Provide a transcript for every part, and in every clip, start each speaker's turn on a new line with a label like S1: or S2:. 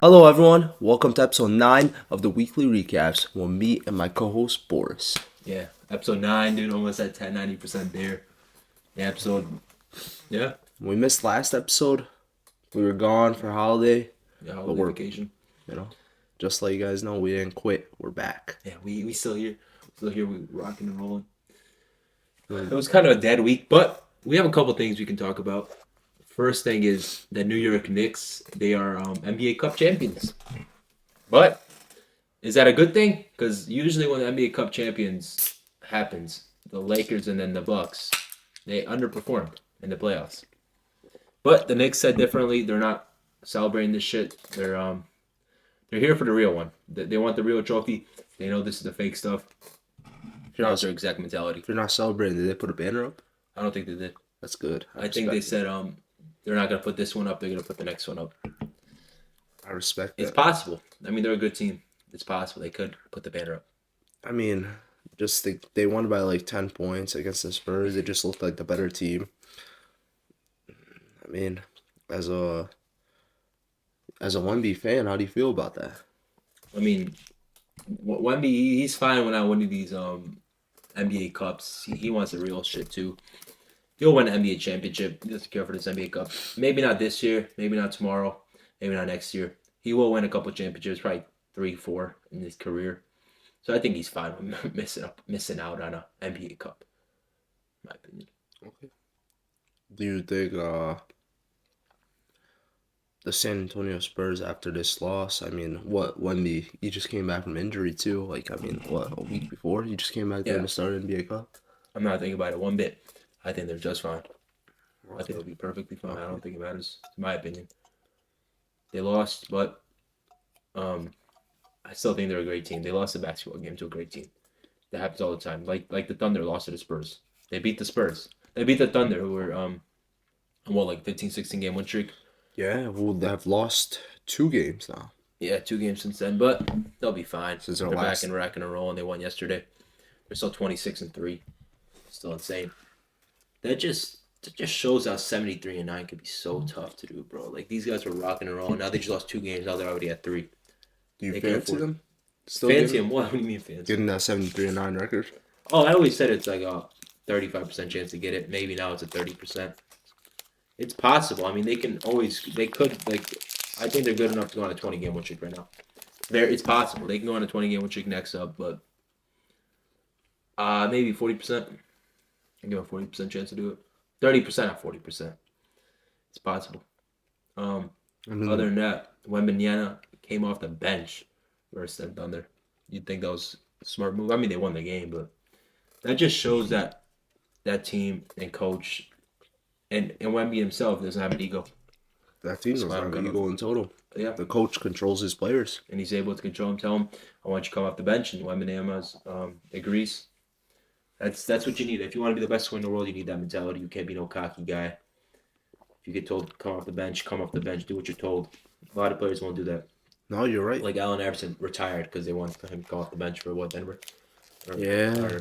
S1: Hello everyone, welcome to episode 9 of the Weekly Recaps with me and my co-host Boris.
S2: Yeah, episode 9, dude, almost at 90% there. Yeah.
S1: We missed last episode. We were gone for holiday.
S2: Yeah, holiday vacation.
S1: Just to let you guys know, we didn't quit. We're back.
S2: Yeah, we still here. We rocking and rolling. It was kind of a dead week, but we have a couple things we can talk about. First thing is the New York Knicks. They are NBA Cup champions. But is that a good thing? Because usually when the NBA Cup champions happens, the Lakers and then the Bucks, they underperformed in the playoffs. But the Knicks said differently. They're not celebrating this shit. They're here for the real one. They want the real trophy. They know this is the fake stuff. That's their exact mentality.
S1: If you're not celebrating, did they put a banner up?
S2: I don't think they did.
S1: That's good.
S2: I think they said they're not going to put this one up. They're going to put the next one up.
S1: I respect that.
S2: It's possible. I mean, they're a good team. It's possible. They could put the banner up.
S1: I mean, just they won by like 10 points against the Spurs. They just looked like the better team. I mean, as a 1B fan, how do you feel about that?
S2: I mean, Wemby, he's fine when I win these NBA Cups. He wants the real shit too. He'll win an NBA championship. He doesn't care for this NBA Cup. Maybe not this year. Maybe not tomorrow. Maybe not next year. He will win a couple championships, probably 3, 4 in his career. So I think he's fine with missing out on an NBA Cup. In my opinion.
S1: Okay. Do you think the San Antonio Spurs after this loss? I mean, Wemby, he just came back from injury too. Like, I mean, a week before he just came back there to start NBA Cup.
S2: I'm not thinking about it one bit. I think they're just fine. I think they'll be perfectly fine. I don't think it matters, in my opinion. They lost, but I still think they're a great team. They lost the basketball game to a great team. That happens all the time. Like the Thunder lost to the Spurs. They beat the Spurs. They beat the Thunder, who were 15, 16 game win streak.
S1: Yeah, well, they have lost 2 games now.
S2: Yeah, 2 games since then, but they'll be fine.
S1: Since
S2: they're back and racking and rolling. They won yesterday. They're still 26-3. Still insane. That just shows how 73-9 could be so tough to do, bro. Like, these guys were rocking and rolling. Now they just lost 2 games. Now they're already at 3.
S1: Do you fancy them?
S2: Fancy them? What do you mean fancy?
S1: Getting that 73-9 record?
S2: Oh, I always said it's like a 35% chance to get it. Maybe now it's a 30%. It's possible. I mean, I think they're good enough to go on a 20-game win streak right now. It's possible. They can go on a 20-game win streak next up, but maybe 40%. I give them a 40% chance to do it. 30%, not 40%. It's possible. Other than that, Wembanyama came off the bench versus the Thunder. You'd think that was a smart move. I mean, they won the game, but that just shows that team and coach and Wemby himself doesn't have an ego.
S1: That team doesn't have an ego in total.
S2: Yeah.
S1: The coach controls his players.
S2: And he's able to control them, tell him, I want you to come off the bench, and Wembanyama agrees. That's what you need. If you want to be the best player in the world, you need that mentality. You can't be no cocky guy. If you get told come off the bench, do what you're told. A lot of players won't do that.
S1: No, you're right.
S2: Like Allen Iverson retired because they wanted him to come off the bench for Denver? Or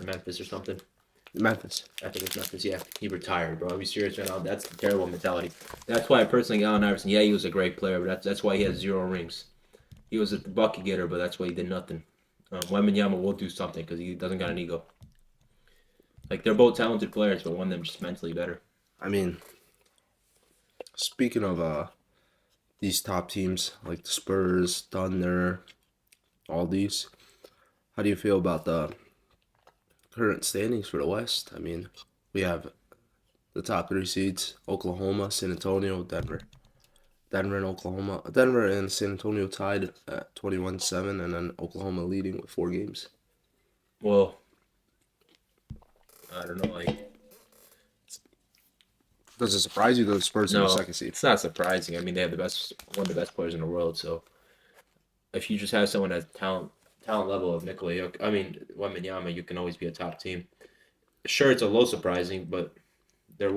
S2: Memphis or something.
S1: Memphis.
S2: I think it's Memphis, yeah. He retired, bro. Are you serious right now? That's a terrible mentality. That's why I personally think Allen Iverson, he was a great player, but that's why he has 0 rings. He was a bucket getter, but that's why he did nothing. Wembanyama will do something because he doesn't got an ego. Like, they're both talented players, but one of them just mentally better.
S1: I mean, speaking of these top teams, like the Spurs, Thunder, all these, how do you feel about the current standings for the West? I mean, we have the top 3 seeds, Oklahoma, San Antonio, Denver. Denver and San Antonio tied at 21-7, and then Oklahoma leading with 4 games.
S2: Well, I don't know,
S1: does it surprise you that the Spurs are the second seed?
S2: It's not surprising. I mean, they have one of the best players in the world, so if you just have someone at talent level of Wembanyama, you can always be a top team. Sure, it's a little surprising, but they're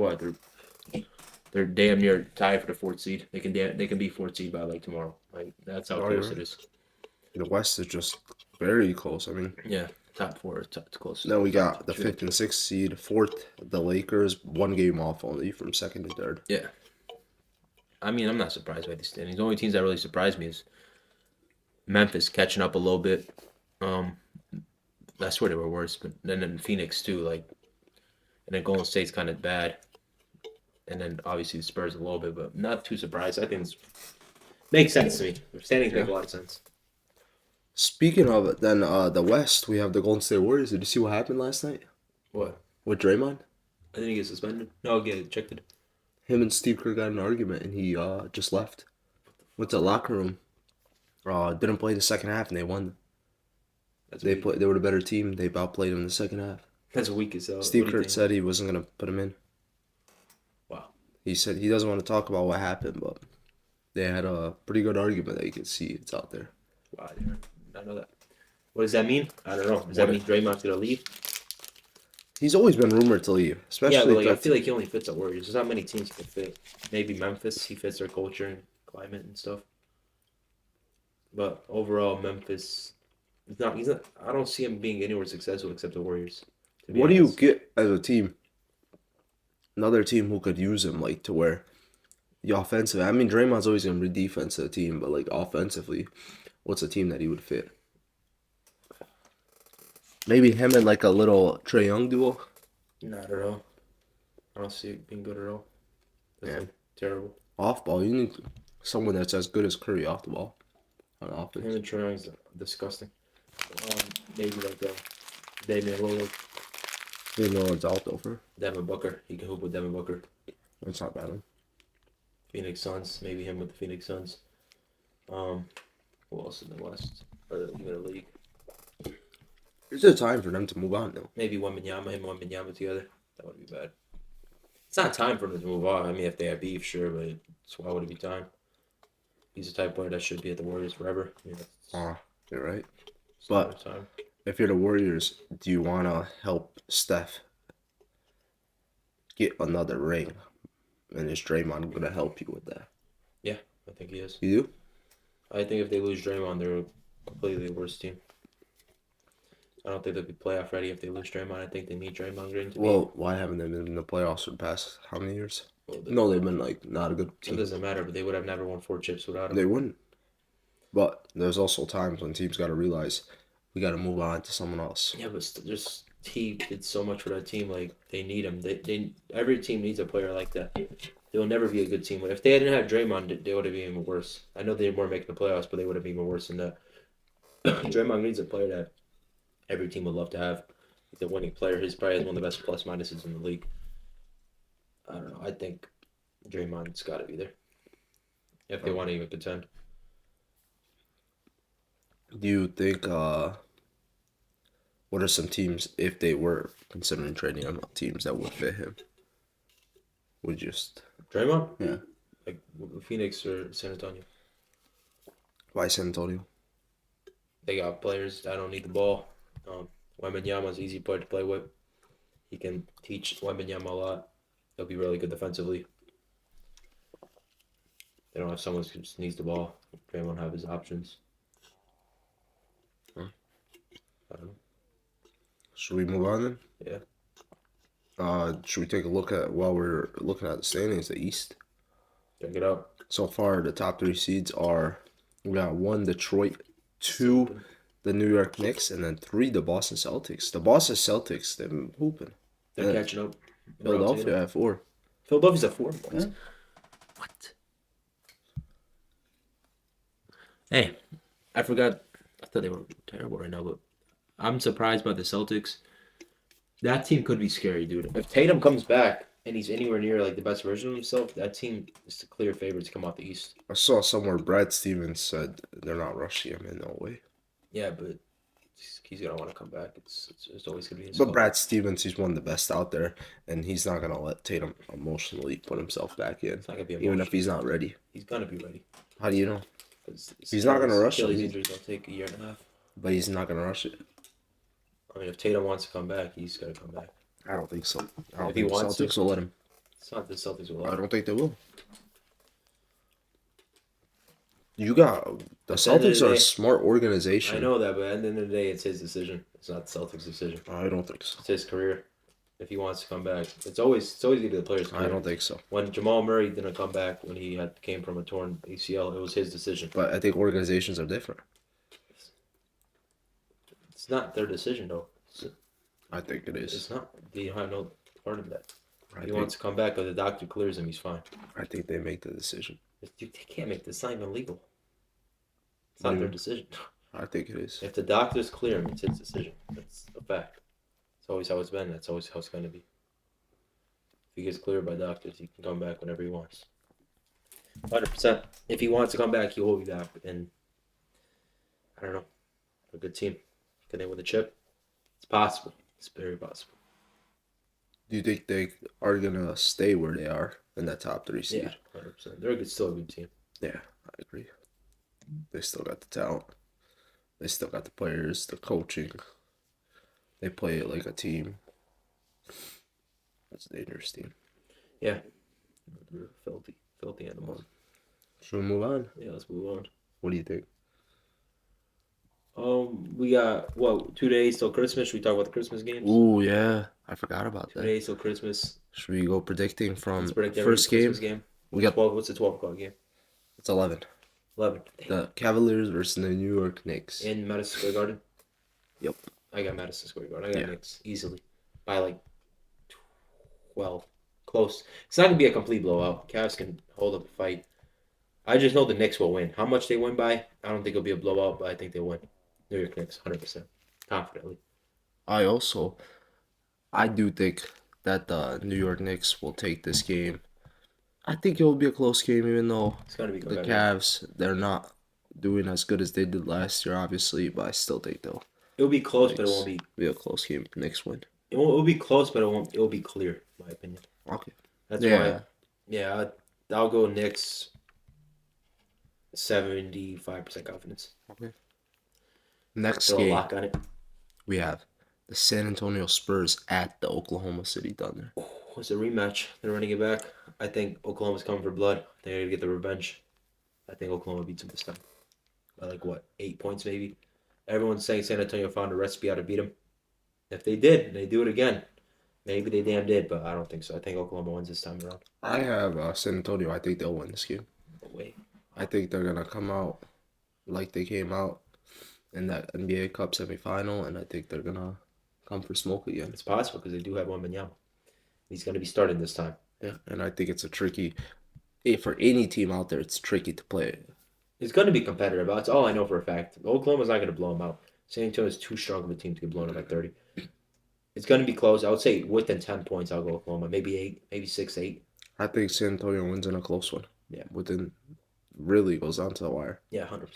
S2: damn near tied for the 4th seed. They can be 4th seed by like tomorrow. Like, that's how close it is.
S1: The West is just very close. I mean,
S2: yeah, top 4 is close.
S1: Then we got the 5th and 6th seed. 4th, the Lakers, 1 game off only from 2nd and 3rd.
S2: Yeah. I mean, I'm not surprised by these standings. The only teams that really surprised me is Memphis catching up a little bit. I swear they were worse, but then Phoenix too. Like, and then Golden State's kind of bad, and then obviously the Spurs a little bit, but not too surprised. I think it makes sense to me. Their standings make a lot of sense.
S1: Speaking of it, then the West, we have the Golden State Warriors. Did you see what happened last night
S2: What?
S1: with Draymond?
S2: I didn't get suspended. No, get ejected.
S1: Him and Steve Kerr got in an argument, and he just left. Went to the locker room. Didn't play the second half, and they won. They were the better team. They outplayed him in the second half.
S2: That's weak as hell.
S1: Steve Kerr said he wasn't gonna put him in.
S2: Wow.
S1: He said he doesn't want to talk about what happened, but they had a pretty good argument that you can see it's out there.
S2: Wow, I did not know that. What does that mean? I don't know. Does that mean Draymond's gonna leave?
S1: He's always been rumored to leave, especially.
S2: Yeah, but like, I feel like he only fits the Warriors. There's not many teams he can fit. Maybe Memphis. He fits their culture and climate and stuff. But overall, Memphis. He's not. I don't see him being anywhere successful except the Warriors.
S1: What do you get as a team? Another team who could use him, like to where the offensive. I mean, Draymond's always gonna be defensive team, but like offensively, what's a team that he would fit? Maybe him and like a little Trae Young duo.
S2: Not at all. I don't see it being good at all. That's like terrible.
S1: Off ball, you need someone that's as good as Curry off the ball on offense.
S2: Him and Trae Young's disgusting. Maybe like Damian Lillard.
S1: Damian Lillard's out over.
S2: Devin Booker. He can hoop with Devin Booker.
S1: That's not bad.
S2: Phoenix Suns. Maybe him with the Phoenix Suns. Who else in the West? Or even the league?
S1: Is there time for them to move on though?
S2: Maybe Wembanyama, him and Wembanyama together. That would be bad. It's not time for them to move on. I mean, if they have beef, sure, but why would it be time? He's the type of player that should be at the Warriors forever.
S1: You're right. But if you're the Warriors, do you want to help Steph get another ring? And is Draymond going to help you with that?
S2: Yeah, I think he is.
S1: You do?
S2: I think if they lose Draymond, they're completely the worst team. I don't think they'll be playoff ready if they lose Draymond. I think they need Draymond Green to be.
S1: Well, why haven't they been in the playoffs for the past how many years? Well, they've been like not a good team.
S2: It doesn't matter, but they would have never won 4 chips without him.
S1: They wouldn't. But there's also times when teams got to realize we got to move on to someone else.
S2: Yeah, but just he did so much for that team. Like they need him. They every team needs a player like that. They will never be a good team. But if they didn't have Draymond, they would have been even worse. I know they weren't making the playoffs, but they would have been even worse than that. Draymond needs a player that every team would love to have. He's a winning player. He's probably one of the best plus minuses in the league. I don't know. I think Draymond's got to be there if they want to even contend.
S1: Do you think, what are some teams, if they were considering trading him, teams that would fit him? Would just...
S2: Draymond?
S1: Yeah.
S2: Like Phoenix or San Antonio?
S1: Why San Antonio?
S2: They got players that don't need the ball. Wembanyama's an easy player to play with. He can teach Wembanyama a lot. He'll be really good defensively. They don't have someone who just needs the ball. Draymond won't have his options. I don't know.
S1: Should we move on then?
S2: Yeah.
S1: Should we take a look at, while we're looking at the standings, the East?
S2: Check it out.
S1: So far, the top 3 seeds are, we got 1, Detroit, 2, the New York Knicks, and then 3, the Boston Celtics. The Boston Celtics, they've been hooping.
S2: They're catching up.
S1: Philadelphia at 4.
S2: Philadelphia's at 4. Yeah. What? Hey, I forgot. I thought they were terrible right now, but I'm surprised by the Celtics. That team could be scary, dude. If Tatum comes back and he's anywhere near like the best version of himself, that team is the clear favorite to come out the East.
S1: I saw somewhere Brad Stevens said they're not rushing him in no way.
S2: Yeah, but he's gonna want to come back. It's always gonna be his
S1: But
S2: fault.
S1: Brad Stevens, he's one of the best out there, and he's not gonna let Tatum emotionally put himself back in,
S2: It's not gonna be
S1: even if he's not ready.
S2: He's gonna be ready.
S1: How do you know?
S2: He's
S1: not gonna rush it.
S2: Achilles injuries will take a year and a half.
S1: But he's not gonna rush it.
S2: I mean, if Tatum wants to come back, he's gotta come back.
S1: I don't think so. I don't
S2: If he
S1: think the
S2: wants to.
S1: Celtics will let him.
S2: It's not the Celtics will.
S1: I don't think they will. You got the
S2: At the end of
S1: Celtics
S2: the
S1: are a
S2: day-
S1: smart organization.
S2: I know that, but at the end of the day, it's his decision. It's not the Celtics' decision.
S1: I don't think so.
S2: It's his career. If he wants to come back, it's always gonna be the player's career.
S1: I don't think so.
S2: When Jamal Murray didn't come back when he came from a torn ACL, it was his decision.
S1: But I think organizations are different.
S2: It's not their decision, though.
S1: I think it is.
S2: It's not. They have no part of that.
S1: I
S2: He wants to come back, but the doctor clears him. He's fine.
S1: I think they make the decision.
S2: They can't make this. It's not even legal. It's not their decision.
S1: I think it is.
S2: If the doctors clear him, it's his decision. That's a fact. It's always how it's been. That's always how it's going to be. If he gets cleared by doctors, he can come back whenever he wants. 100%. If he wants to come back, he will be back. And I don't know. A good team. Can they win the chip? It's possible. It's very possible.
S1: Do you think they are going to stay where they are in that top 3 seed?
S2: Yeah, 100%. They're still a good team.
S1: Yeah, I agree. They still got the talent. They still got the players, the coaching. They play it like a team. That's a dangerous team.
S2: Yeah. They're filthy animals.
S1: Should we move on?
S2: Yeah, let's move on.
S1: What do you think?
S2: We got, 2 days till Christmas. Should we talk about the Christmas games?
S1: Ooh, yeah. I forgot about
S2: 2
S1: that.
S2: days till Christmas.
S1: Should we go predicting from
S2: Let's predict
S1: first game?
S2: game?
S1: We got
S2: 12. What's the 12 o'clock game?
S1: It's 11.
S2: 11.
S1: The Cavaliers versus the New York Knicks.
S2: In Madison Square Garden?
S1: Yep.
S2: I got Madison Square Garden. I got Knicks easily. By like 12. Close. It's not going to be a complete blowout. Cavs can hold up a fight. I just know the Knicks will win. How much they win by, I don't think it'll be a blowout, but I think they'll win. New York Knicks, 100%. Confidently.
S1: I do think that the New York Knicks will take this game. I think it will be a close game, even though
S2: It's going to be
S1: the
S2: competitive.
S1: Cavs, they're not doing as good as they did last year, obviously, but I still think they'll
S2: It'll be close, but it won't be.
S1: a close game. Knicks win.
S2: It'll be close, but it'll be clear, in my opinion.
S1: Okay.
S2: That's why. Yeah, I'll go Knicks 75% confidence.
S1: Okay. Next
S2: Throw a
S1: game,
S2: lock on it.
S1: we have the San Antonio Spurs at the Oklahoma City Thunder.
S2: It's a rematch. They're running it back. I think Oklahoma's coming for blood. They're going to get the revenge. I think Oklahoma beats them this time. By 8 points maybe? Everyone's saying San Antonio found a recipe how to beat them. If they did, they do it again. Maybe they damn did, but I don't think so. I think Oklahoma wins this time around.
S1: I have San Antonio. I think they'll win this game.
S2: No way.
S1: I think they're going to come out like they came out in that NBA Cup semifinal, and I think they're going to come for smoke again.
S2: It's possible because they do have Wembanyama. He's going to be starting this time.
S1: Yeah, and I think it's a tricky, for any team out there, it's tricky to play.
S2: It's going to be competitive. That's all I know for a fact. Oklahoma's not going to blow them out. San Antonio is too strong of a team to get blown out by 30. It's going to be close. I would say within 10 points, I'll go Oklahoma. Maybe 8, maybe 6, 8.
S1: I think San Antonio wins in a close one.
S2: Yeah.
S1: Really goes down to the wire.
S2: Yeah, 100%.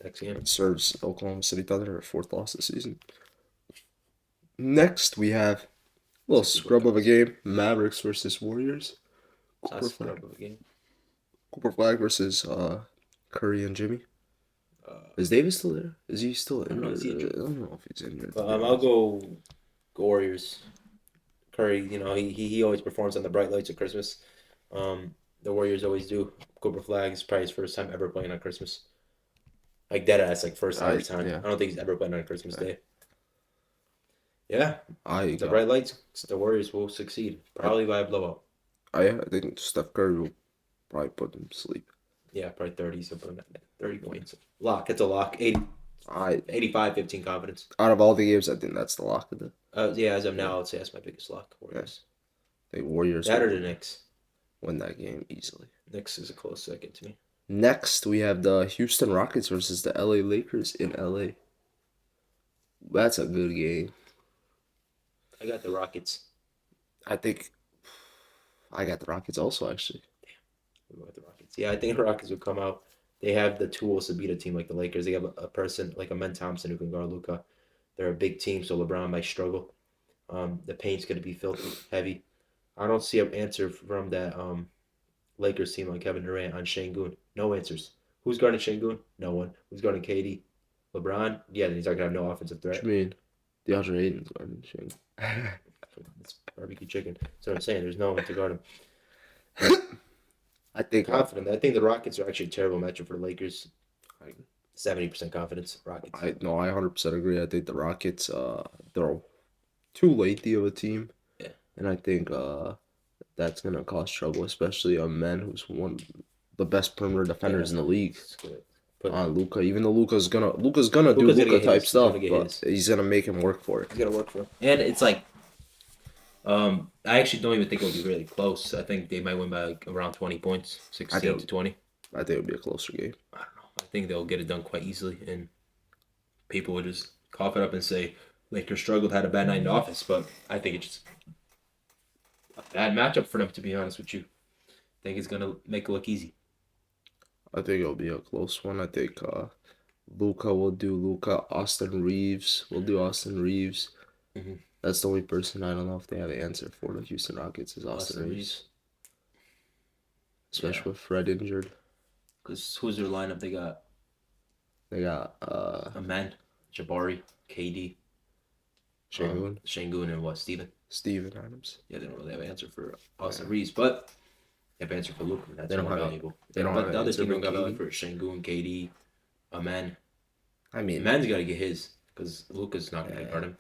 S2: Next game.
S1: It serves Oklahoma City Thunder a 4th loss this season. Next, we have a little scrub of a game. Mavericks versus Warriors.
S2: Not a scrub of a game.
S1: Cooper Flag versus Curry and Jimmy. Is Davis still there? Is he still injured? I don't know if he's injured.
S2: I'll go Warriors. Curry, he always performs on the bright lights of Christmas. The Warriors always do. Cooper Flag is probably his first time ever playing on Christmas. Deadass, first ever time.
S1: Yeah.
S2: I don't think he's ever played on Christmas Day. Yeah.
S1: The
S2: bright lights, the Warriors will succeed. Probably by a blowout.
S1: I think Steph Curry will probably put them to sleep.
S2: Yeah, probably 30. So 30 points. Lock. It's a lock. 85, 15 confidence.
S1: Out of all the games, I think that's the lock of the.
S2: As of now, I'd say that's my biggest lock. Warriors.
S1: I think Warriors.
S2: That or the Knicks.
S1: Win that game easily.
S2: Knicks is a close second to me.
S1: Next, we have the Houston Rockets versus the LA Lakers in LA. That's a good game.
S2: I got the Rockets.
S1: I think I got the Rockets also, actually.
S2: Damn. We'll go with the Rockets. Yeah, I think the Rockets will come out. They have the tools to beat a team like the Lakers. They have a person like a Men Thompson who can guard Luka. They're a big team, so LeBron might struggle. The paint's going to be filthy, heavy. I don't see an answer from that Lakers team like Kevin Durant on Şengün. No answers. Who's guarding Şengün? No one. Who's guarding KD? LeBron? Yeah, then he's not going to have no offensive threat.
S1: What do you mean? DeAndre Ayton's guarding Şengün.
S2: It's barbecue chicken. That's what I'm saying. There's no one to guard him.
S1: I think
S2: confident. I think the Rockets are actually a terrible matchup for the Lakers. 70% confidence. Rockets.
S1: I 100% agree. I think the Rockets, they're too lengthy of a team.
S2: Yeah.
S1: And I think that's going to cause trouble, especially on Men, who's one of the best perimeter defenders in the league.
S2: But
S1: Luka. Even though Luka's gonna do
S2: Luka's gonna
S1: Luka
S2: get
S1: type
S2: his.
S1: stuff,
S2: He's gonna get
S1: but
S2: his.
S1: he's gonna make him work for it.
S2: He's gonna work for it. And it's like, I actually don't even think it'll be really close. I think they might win by like around 20 points, 16 to 20.
S1: I think it'll be a closer game.
S2: I don't know. I think they'll get it done quite easily, and people will just cough it up and say Lakers struggled, had a bad night in the office. But I think it's just a bad matchup for them, to be honest with you. I think it's gonna make it look easy.
S1: I think it'll be a close one. I think Luka will do Luka. Austin Reeves will do Austin Reeves.
S2: Mm-hmm.
S1: That's the only person I don't know if they have an answer for the Houston Rockets is Austin Reeves. Especially with Fred injured.
S2: Because who's their lineup? They got Amen, Jabari, KD, Şengün, and what? Steven
S1: Adams.
S2: Yeah, they don't really have an answer for Austin Reeves, but they have an answer for Luka. That's
S1: They don't
S2: more
S1: have
S2: valuable.
S1: They don't
S2: But
S1: have
S2: the
S1: an
S2: other
S1: answer
S2: team
S1: for
S2: don't got value
S1: KD.
S2: for Şengün, KD, Amen.
S1: I mean,
S2: Aman's got to get his because Luka's not going to guard him.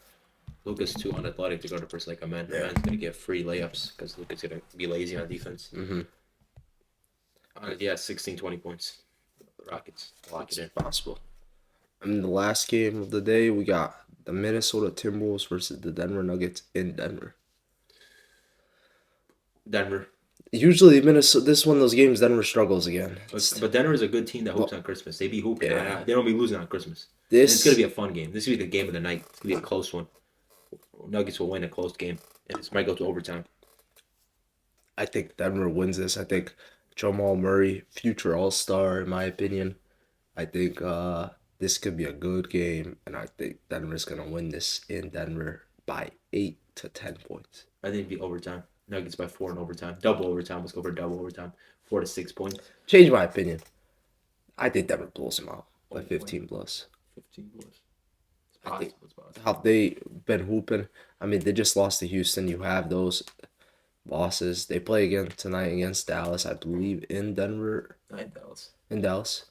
S2: Luka's too unathletic to guard a person like Amen. Aman's going to get free layups because Luka's going to be lazy on defense.
S1: Mm-hmm.
S2: 16, 20 points. Rockets. Lock it in.
S1: Possible. And the last game of the day, we got the Minnesota Timberwolves versus the Denver Nuggets in Denver.
S2: Denver.
S1: Usually, Minnesota. This is one of those games Denver struggles again.
S2: But Denver is a good team that hoops on Christmas. They be hooping.
S1: Yeah.
S2: They don't be losing on Christmas. It's going to be a fun game. This will be the game of the night. It's going to be a close one. Nuggets will win a close game. And this might go to overtime.
S1: I think Denver wins this. I think Jamal Murray, future All-Star, in my opinion. I think this could be a good game, and I think Denver's going to win this in Denver by 8 to 10 points.
S2: I think it'd be overtime. Nuggets by 4 in overtime. Double overtime. Let's go for double overtime. 4 to 6 points.
S1: Change my opinion. I think Denver blows them out by 15 plus.
S2: 15 plus. It's
S1: I think
S2: possible.
S1: how they been hooping. I mean, they just lost to Houston. You have those losses. They play again tonight against Dallas, I believe, in Denver. In Dallas.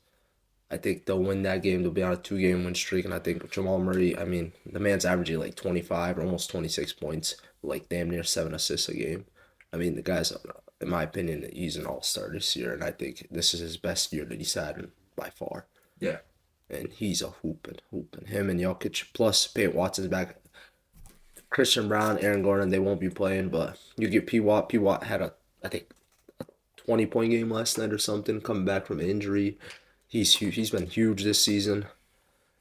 S1: I think they'll win that game. They'll be on a 2-game win streak, and I think Jamal Murray, I mean, the man's averaging like 25 or almost 26 points, like damn near 7 assists a game. I mean, the guy's, in my opinion, he's an all-star this year, and I think this is his best year that he's had by far.
S2: Yeah.
S1: And he's a hooping. Him and Jokic, plus Peyton Watson's back. Christian Brown, Aaron Gordon, they won't be playing, but you get P. Watt. P. Watt had a 20-point game last night or something, coming back from injury. He's huge. He's been huge this season.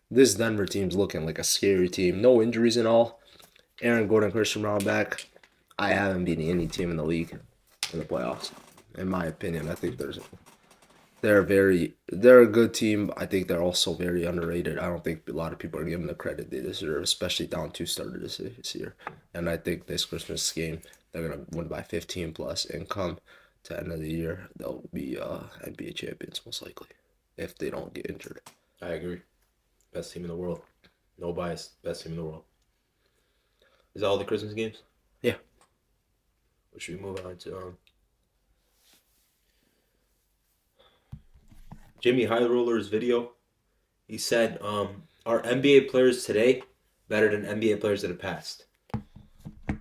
S1: This Denver team's looking like a scary team. No injuries and all. Aaron Gordon, Christian Brown back. I haven't beaten any team in the league in the playoffs. In my opinion, I think they're a good team. I think they're also very underrated. I don't think a lot of people are giving the credit they deserve, especially down 2 starters this year. And I think this Christmas game, they're going to win by 15 plus and come to the end of the year, they'll be NBA champions most likely if they don't get injured.
S2: I agree. Best team in the world. No bias. Best team in the world. Is that all the Christmas games?
S1: Yeah.
S2: What should we move on to? Jimmy High Roller's video. He said, are NBA players today better than NBA players of the past? Do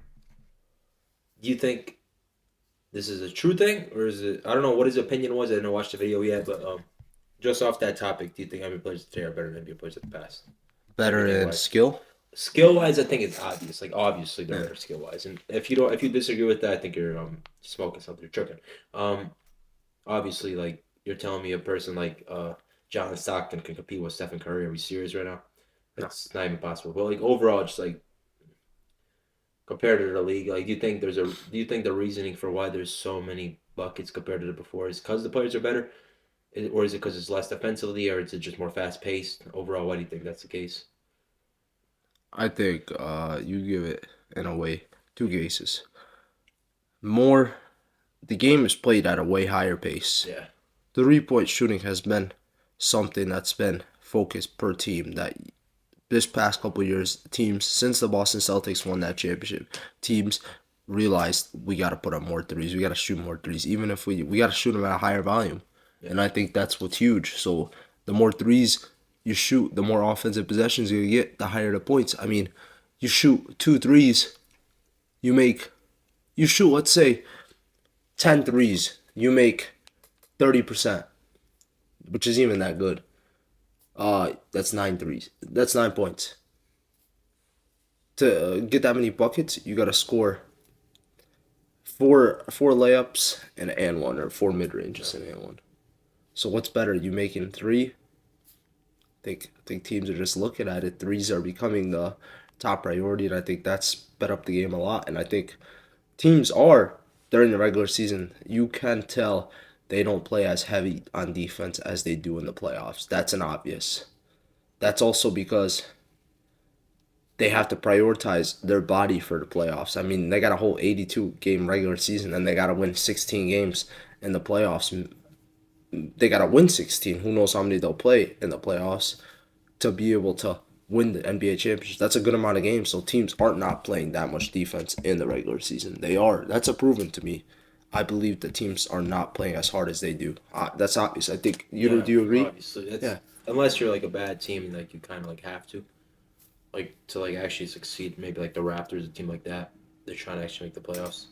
S2: you think this is a true thing? Or is it... I don't know what his opinion was. I didn't watch the video yet. But just off that topic, do you think NBA players today are better than NBA players of the past?
S1: Better in skill?
S2: Skill-wise, I think it's obvious. Like, obviously, they're better skill-wise. And if you disagree with that, I think you're smoking something. You're tripping. Obviously, like, you're telling me a person like John Stockton can compete with Stephen Curry. Are we serious right now? That's not even possible. But like overall, just like compared to the league, like do you think the reasoning for why there's so many buckets compared to the before is because the players are better, or is it because it's less defensively, or is it just more fast paced? Overall, why do you think that's the case?
S1: I think you give it in a way 2 cases. More, the game is played at a way higher pace.
S2: Yeah.
S1: The 3-point shooting has been something that's been focused per team. That this past couple of years, teams, since the Boston Celtics won that championship, teams realized we got to put up more threes. We got to shoot more threes, even if we got to shoot them at a higher volume. Yeah. And I think that's what's huge. So the more threes you shoot, the more offensive possessions you get, the higher the points. I mean, you shoot 2 threes, you shoot, let's say, 10 threes, you make 30%, which is even that good. That's 9 threes. That's 9 points. To get that many buckets, you gotta score four layups and one, or four mid ranges and one. So what's better? You making three? I think teams are just looking at it. Threes are becoming the top priority, and I think that's sped up the game a lot. And I think teams are during the regular season. You can tell they don't play as heavy on defense as they do in the playoffs. That's an obvious. That's also because they have to prioritize their body for the playoffs. I mean, they got a whole 82 game regular season, and they got to win 16 games in the playoffs. They got to win 16. Who knows how many they'll play in the playoffs to be able to win the NBA championship. That's a good amount of games. So teams aren't not playing that much defense in the regular season. They are. That's a proven to me. I believe the teams are not playing as hard as they do. That's obvious. I think do you agree?
S2: Obviously, unless you're like a bad team and like you kind of like have to, like to like actually succeed. Maybe like the Raptors, a team like that, they're trying to actually make the playoffs.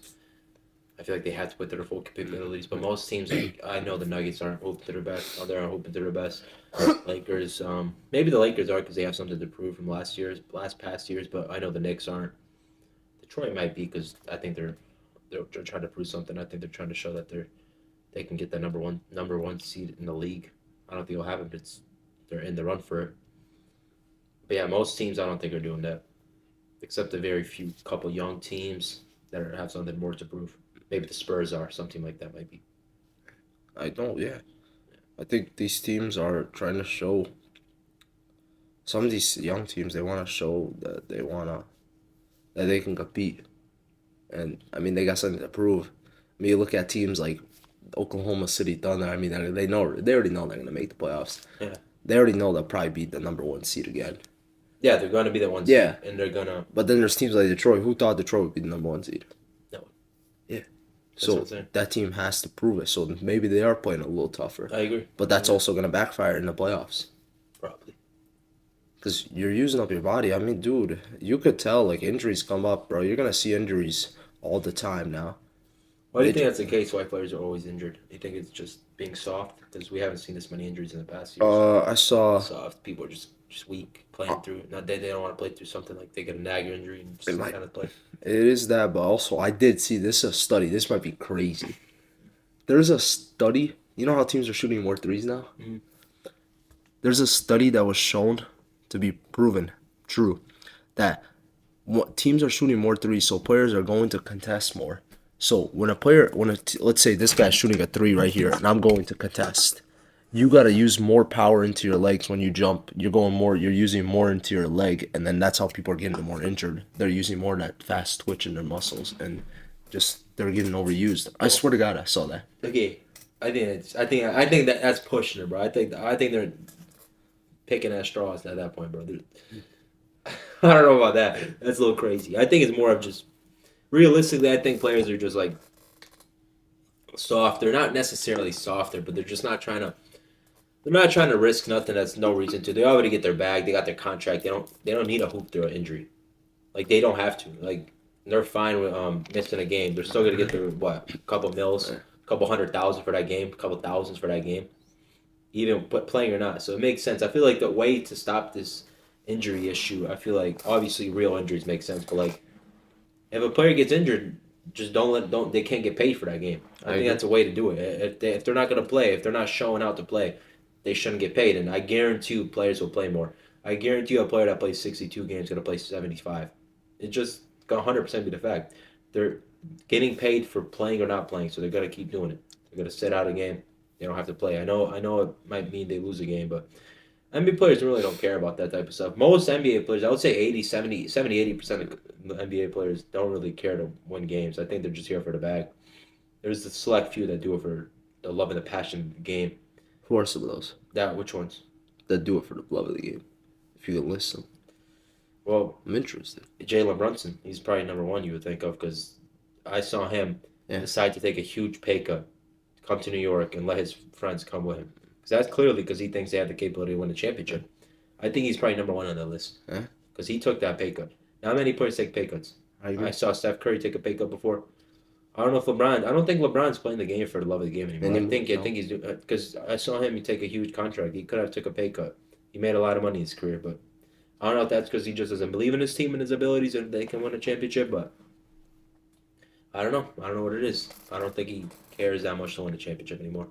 S2: I feel like they have to put their full capabilities, but most teams, like I know the Nuggets aren't hoping to their best. They aren't hoping to their best. Lakers, maybe the Lakers are because they have something to prove from last past years. But I know the Knicks aren't. Detroit might be because I think they're trying to prove something. I think they're trying to show that they can get the number one seed in the league. I don't think it'll happen, but they're in the run for it. But yeah, most teams I don't think are doing that, except a very few couple young teams that have something more to prove. Maybe the Spurs are. Some team like that might be.
S1: I don't, yeah. I think these teams are trying to show. Some of these young teams, they want to show that that they can compete. And, I mean, they got something to prove. I mean, you look at teams like Oklahoma City Thunder. I mean, they already know they're going to make the playoffs.
S2: Yeah.
S1: They already know they'll probably be the number one seed again.
S2: Yeah, they're going to be the one seed. Yeah. And they're going to.
S1: But then there's teams like Detroit. Who thought Detroit would be the number one seed?
S2: No.
S1: Yeah. So that team has to prove it. So maybe they are playing a little tougher.
S2: I agree.
S1: But that's also going to backfire in the playoffs.
S2: Probably.
S1: Because you're using up your body. I mean, dude, you could tell, like, injuries come up, bro. You're going to see injuries all the time now.
S2: Why do you think that's the case? Why players are always injured? Do you think it's just being soft? Because we haven't seen this many injuries in the past years.
S1: I saw...
S2: Soft. People are just weak playing through. Not they don't want to play through something like they get a nagger injury and just kind of play.
S1: It is that, but also I did see this a study. This might be crazy. There's a study. You know how teams are shooting more threes now?
S2: Mm-hmm.
S1: There's a study that was shown to be proven true that teams are shooting more threes, so players are going to contest more. So let's say this guy's shooting a three right here, and I'm going to contest. You gotta use more power into your legs when you jump. You're using more into your leg, and then that's how people are getting more injured. They're using more of that fast twitch in their muscles, and they're getting overused. I swear to God, I saw that.
S2: Okay, I think that's pushing it, bro. I think they're picking at straws at that point, bro. I don't know about that. That's a little crazy. I think it's more of just realistically. I think players are just like soft. They're not necessarily softer, but they're just not trying to. They're not trying to risk nothing. That's no reason to. They already get their bag. They got their contract. They don't need a hoop through an injury. Like they don't have to. Like they're fine with missing a game. They're still gonna get their couple mils, couple 100,000 for that game, couple thousands for that game, even playing or not. So it makes sense. I feel like the way to stop this injury issue, I feel like obviously real injuries make sense, but like if a player gets injured, just they can't get paid for that game. I think that's a way to do it. If they're not gonna play, if they're not showing out to play, they shouldn't get paid. And I guarantee you players will play more. I guarantee you a player that plays 62 games is gonna play 75. It's just gonna 100% be the fact. They're getting paid for playing or not playing, so they're gonna keep doing it. They're gonna sit out a game. They don't have to play. I know it might mean they lose a game, but NBA players really don't care about that type of stuff. Most NBA players, I would say 80% of the NBA players don't really care to win games. I think they're just here for the bag. There's the select few that do it for the love and the passion of the game.
S1: Who are some of those?
S2: Which ones?
S1: That do it for the love of the game. If you can list them.
S2: Well,
S1: I'm interested.
S2: Jalen Brunson, he's probably number one you would think of because I saw him decide to take a huge pay cut, come to New York, and let his friends come with him. That's clearly because he thinks they have the capability to win the championship. I think he's probably number one on that list because he took that pay cut. Not many players take pay cuts. I saw Steph Curry take a pay cut before. I don't know if LeBron. I don't think LeBron's playing the game for the love of the game anymore. I think he's doing because I saw him. He take a huge contract. He could have took a pay cut He made a lot of money in his career, but I don't know if that's because he just doesn't believe in his team and his abilities and they can win a championship, but I don't know. I don't know what it is. I don't think he cares that much to win a championship anymore.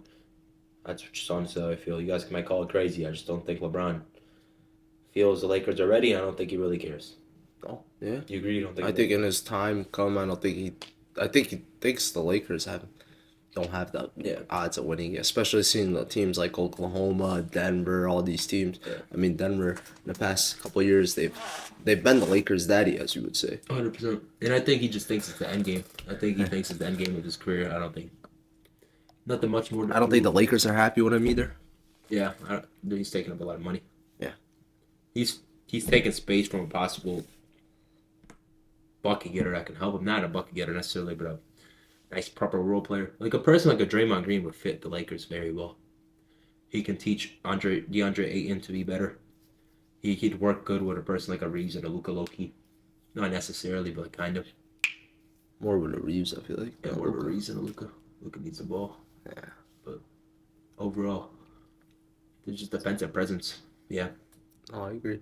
S2: That's just honestly how I feel. You guys might call it crazy. I just don't think LeBron feels the Lakers are ready. I don't think he really cares.
S1: Oh, yeah.
S2: You agree? You don't think?
S1: I think in his time come, I think he thinks the Lakers don't have the odds of winning, especially seeing the teams like Oklahoma, Denver, all these teams.
S2: Yeah.
S1: I mean, Denver in the past couple of years they've been the Lakers' daddy, as you would say.
S2: 100%. And I think he just thinks it's the end game. I think he thinks it's the end game of his career. I don't think nothing much more.
S1: I don't think the Lakers are happy with him either.
S2: Yeah, he's taking up a lot of money.
S1: Yeah,
S2: he's taking space from a possible bucket getter that can help him. Not a bucket getter necessarily, but a nice proper role player. Like a person like a Draymond Green would fit the Lakers very well. He can teach DeAndre Ayton to be better. He'd work good with a person like a Reeves and a Luka Loki. Not necessarily, but kind of.
S1: more with the Reeves, I feel like.
S2: Yeah, more of a Reeves and a Luka. Luka needs the ball.
S1: Yeah.
S2: But overall, there's just defensive presence. Yeah.
S1: Oh, I agree.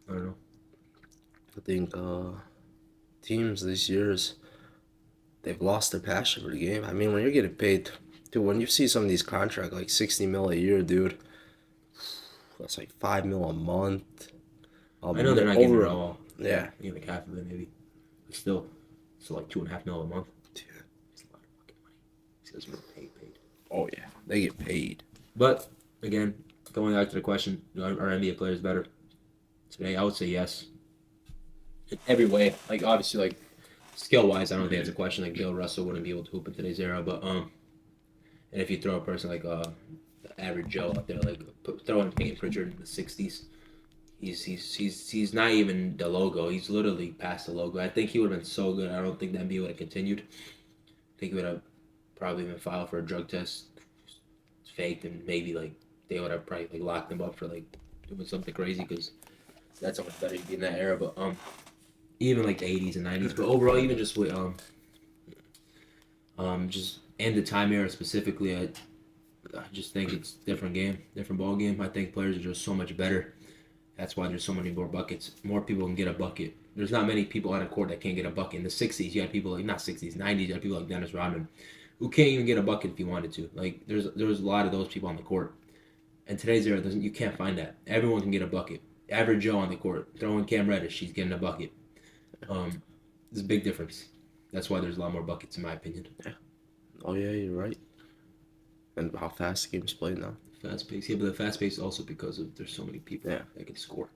S2: I don't know.
S1: I think teams this year's they've lost their passion for the game. I mean, when you're getting paid, dude, when you see some of these contracts like 60 mil a year, dude, that's like 5 mil a month.
S2: I know they're not getting it all.
S1: Yeah.
S2: Maybe like half of it, maybe. But still like 2.5 mil a month.
S1: Yeah.
S2: It's a lot of fucking money. These guys are paid.
S1: Oh yeah, they get paid.
S2: But again, going back to the question, are NBA players better today? I would say yes. In every way, like obviously, like skill wise, I don't think it's a question. Like Bill Russell wouldn't be able to hoop in today's era, but and if you throw a person like the average Joe out there, like throw in Peyton Pritchard in the '60s, he's not even the logo. He's literally past the logo. I think he would have been so good. I don't think the NBA would have continued. I think he would have probably been filed for a drug test, faked, and maybe like they would have probably like locked him up for like doing something crazy because that's how much better he'd be in that era. But even like the '80s and '90s, but overall, even just with just and the time era specifically, I just think it's different game, different ball game. I think players are just so much better. That's why there's so many more buckets. More people can get a bucket. There's not many people on a court that can't get a bucket. In the '60s, you had people like not '60s, '90s, you had people like Dennis Rodman, who can't even get a bucket if he wanted to. Like there was a lot of those people on the court. And today's era you can't find that. Everyone can get a bucket. Average Joe on the court, throwing Cam Reddish, she's getting a bucket. There's a big difference. That's why there's a lot more buckets, in my opinion.
S1: Yeah. Oh yeah, you're right. And how fast the game's played now.
S2: Fast pace, yeah, but the fast pace also because of there's so many people that can score.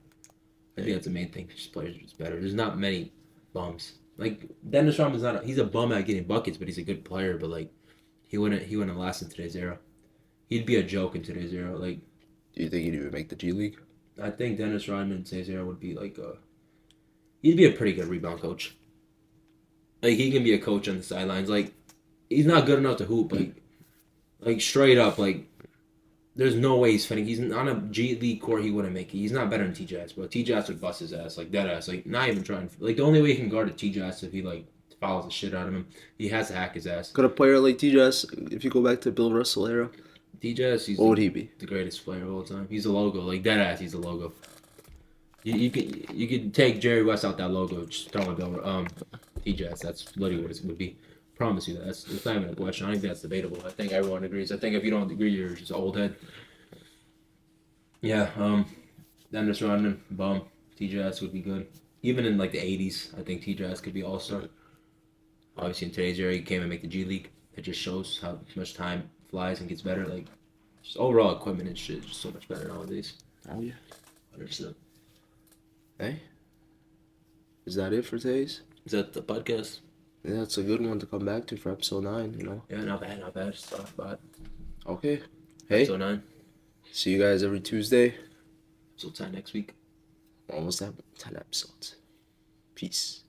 S2: I think that's the main thing. Just players are just better. There's not many bums. Like Dennis Rodman's he's a bum at getting buckets, but he's a good player. But like he wouldn't last in today's era. He'd be a joke in today's era. Like,
S1: do you think he'd even make the G League?
S2: I think Dennis Rodman in today's era would be like he'd be a pretty good rebound coach. Like he can be a coach on the sidelines. Like he's not good enough to hoop. Like straight up. Like there's no way he's fitting. He's on a G League court. He wouldn't make it. He's not better than TJS, bro. TJS would bust his ass like dead ass. Like not even trying. Like the only way he can guard a TJS if he like fouls the shit out of him. He has to hack his ass.
S1: Could a player like TJS, if you go back to Bill Russell era,
S2: TJS,
S1: what would he be?
S2: The greatest player of all time. He's a logo. Like dead ass. He's a logo. You could take Jerry West out that logo, just throw it over. TJS. That's literally what it would be. Promise you that. It's not even a question. I don't think that's debatable. I think everyone agrees. I think if you don't agree, you're just an old head. Yeah, Dennis Rodman, bum. TJS would be good. Even in like the 80s, I think TJS could be all-star. Obviously in today's era, he came and make the G League. It just shows how much time flies and gets better. Like, just overall equipment and shit is just so much better nowadays.
S1: Oh, yeah.
S2: 100%.
S1: Hey, is that it for today's?
S2: Is that the podcast?
S1: Yeah, it's a good one to come back to for episode 9, you know?
S2: Yeah, not bad. Just talk about
S1: Okay. Hey.
S2: Episode 9.
S1: See you guys every Tuesday.
S2: Episode 10 next week.
S1: Almost at 10 episodes. Peace.